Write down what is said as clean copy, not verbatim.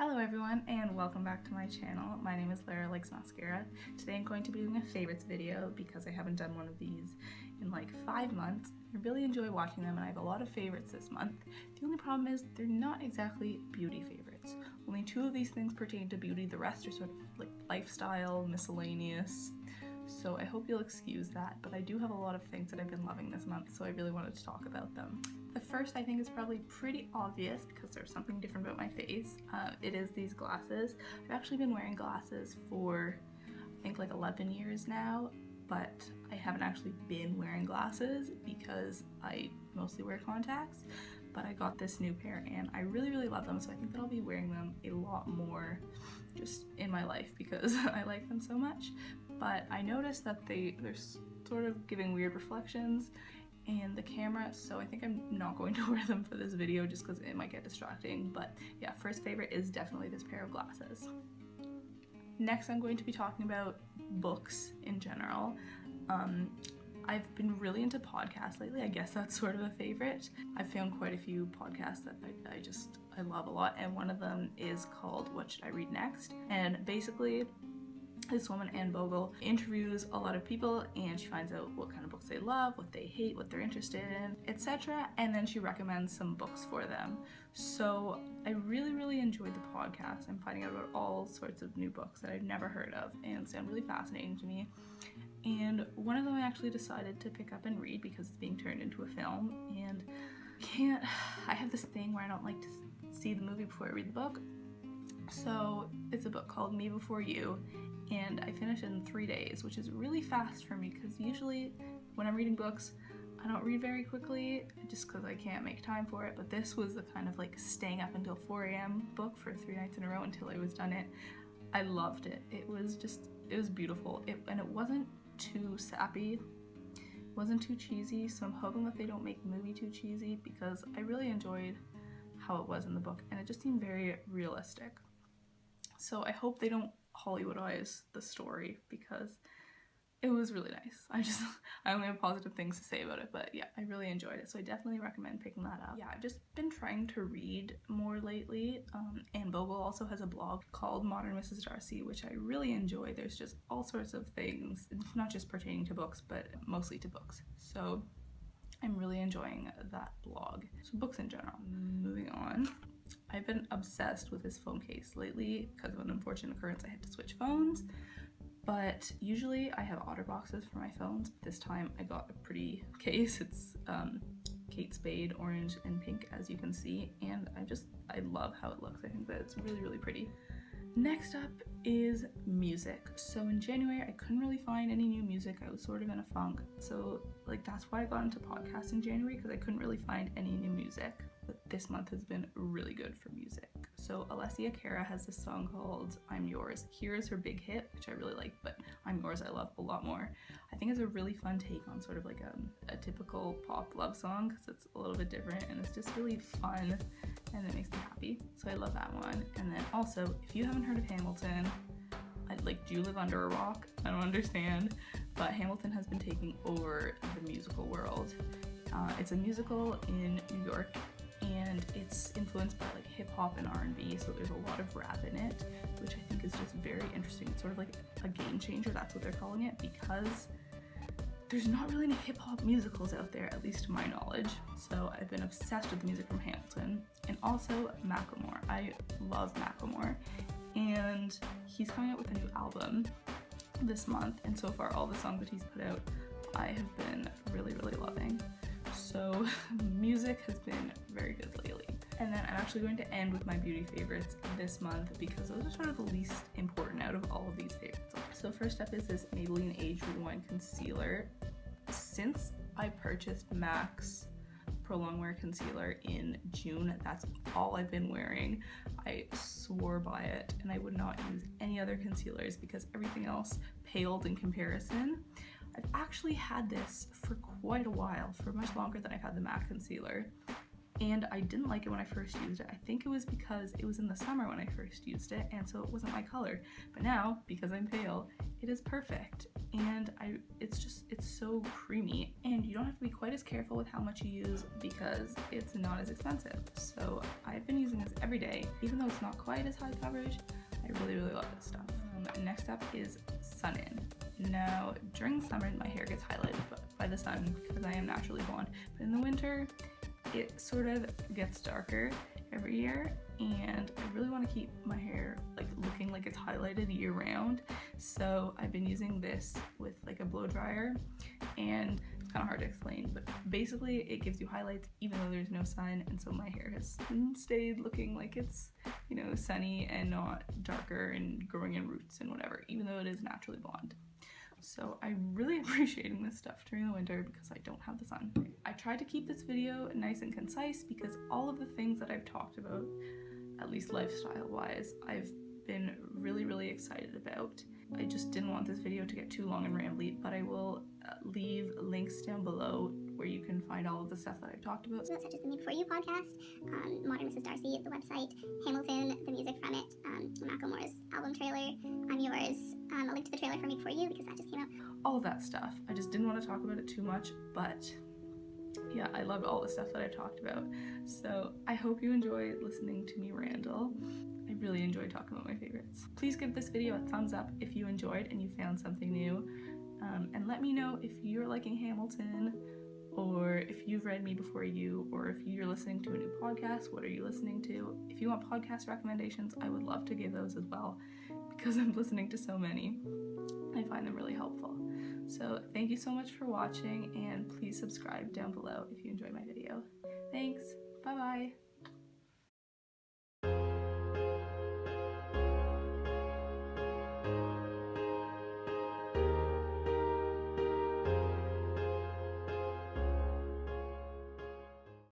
Hello everyone and welcome back to my channel. My name is Lara Likes Mascara. Today I'm going to be doing a favorites video because I haven't done one of these in like 5 months. I really enjoy watching them and I have a lot of favorites this month. The only problem is they're not exactly beauty favorites. Only 2 of these things pertain to beauty, the rest are sort of like lifestyle, miscellaneous. So I hope you'll excuse that, but I do have a lot of things that I've been loving this month, so I really wanted to talk about them. The first I think is probably pretty obvious because there's something different about my face. It is these glasses. I've actually been wearing glasses for I think like 11 years now, but I haven't actually been wearing glasses because I mostly wear contacts. But I got this new pair and I really love them, so I think that I'll be wearing them a lot more just in my life because I like them so much. But I noticed that they're sort of giving weird reflections in the camera, so I think I'm not going to wear them for this video just because it might get distracting. But yeah, first favorite is definitely this pair of glasses. Next I'm going to be talking about books in general. I've been really into podcasts lately. I guess that's sort of a favorite. I've found quite a few podcasts that I love a lot, and one of them is called What Should I Read Next? And basically this woman, Anne Bogle, interviews a lot of people and she finds out what kind of books they love, what they hate, what they're interested in, etc. And then she recommends some books for them. So I really enjoyed the podcast. I'm finding out about all sorts of new books that I've never heard of and sound really fascinating to me. And one of them I actually decided to pick up and read because it's being turned into a film, and I have this thing where I don't like to see the movie before I read the book. So it's a book called Me Before You, and I finished it in 3 days, which is really fast for me because usually when I'm reading books I don't read very quickly just because I can't make time for it. But this was the kind of like staying up until 4 a.m. book for 3 nights in a row until I was done it. I loved it. It was beautiful. And it wasn't too sappy, wasn't too cheesy, so I'm hoping that they don't make the movie too cheesy because I really enjoyed how it was in the book and it just seemed very realistic. So I hope they don't Hollywoodize the story because it was really nice. I only have positive things to say about it, but yeah, I really enjoyed it, so I definitely recommend picking that up. Yeah, I've just been trying to read more lately. Anne Bogle also has a blog called Modern Mrs. Darcy, which I really enjoy. There's just all sorts of things. It's not just pertaining to books, but mostly to books. So I'm really enjoying that blog. So books in general. Moving on. I've been obsessed with this phone case lately because of an unfortunate occurrence. I had to switch phones. But usually I have OtterBoxes for my phones. This time I got a pretty case. It's Kate Spade, orange and pink, as you can see, and I love how it looks. I think that it's really pretty. Next up is music. So in January I couldn't really find any new music. I was sort of in a funk. So like that's why I got into podcasts in January, because I couldn't really find any new music. But this month has been really good for music. So Alessia Cara has this song called I'm Yours. Here is her big hit, which I really like, but I'm Yours I love a lot more. I think it's a really fun take on sort of like a typical pop love song because it's a little bit different and it's just really fun and it makes me happy. So I love that one. And then also, if you haven't heard of Hamilton, do you live under a rock? I don't understand, but Hamilton has been taking over the musical world. It's a musical in New York, and it's influenced by like hip hop and R&B, so there's a lot of rap in it, which I think is just very interesting. It's sort of like a game changer, that's what they're calling it, because there's not really any hip hop musicals out there, at least to my knowledge. So I've been obsessed with the music from Hamilton, and also Macklemore. I love Macklemore, and he's coming out with a new album this month, and so far all the songs that he's put out I have been really loving. So music has been very good lately. And then I'm actually going to end with my beauty favorites this month because those are sort of the least important out of all of these favorites. So first up is this Maybelline Age Rewind Concealer. Since I purchased MAC's Pro Longwear Concealer in June, that's all I've been wearing. I swore by it and I would not use any other concealers because everything else paled in comparison. I've actually had this for quite a while, for much longer than I've had the MAC concealer, and I didn't like it when I first used it. I think it was because it was in the summer when I first used it, and so it wasn't my color. But now, because I'm pale, it is perfect, and it's so creamy, and you don't have to be quite as careful with how much you use because it's not as expensive. So I've been using this every day, even though it's not quite as high coverage. I really love this stuff. Next up is Sun In. Now, during summer, my hair gets highlighted by the sun because I am naturally blonde, but in the winter, it sort of gets darker every year, and I really want to keep my hair like looking like it's highlighted year round. So I've been using this with like a blow dryer, and it's kind of hard to explain, but basically it gives you highlights even though there's no sun, and so my hair has stayed looking like it's, you know, sunny and not darker and growing in roots and whatever, even though it is naturally blonde. So I'm really appreciating this stuff during the winter because I don't have the sun. I tried to keep this video nice and concise because all of the things that I've talked about, at least lifestyle wise, I've been really excited about. I just didn't want this video to get too long and rambly, but I will leave links down below where you can find all of the stuff that I've talked about. Such as the Me Before You podcast, Modern Mrs. Darcy, the website, Hamilton, the music from it, Macklemore's album trailer, I'm Yours, a link to the trailer for Me Before You because that just came out. All of that stuff. I just didn't want to talk about it too much, but yeah, I loved all the stuff that I've talked about. So I hope you enjoy listening to me randle. I really enjoyed talking about my favorites. Please give this video a thumbs up if you enjoyed and you found something new. And let me know if you're liking Hamilton, or if you've read Me Before You, or if you're listening to a new podcast, what are you listening to? If you want podcast recommendations, I would love to give those as well because I'm listening to so many. I find them really helpful. So thank you so much for watching, and please subscribe down below if you enjoyed my video. Thanks, bye bye.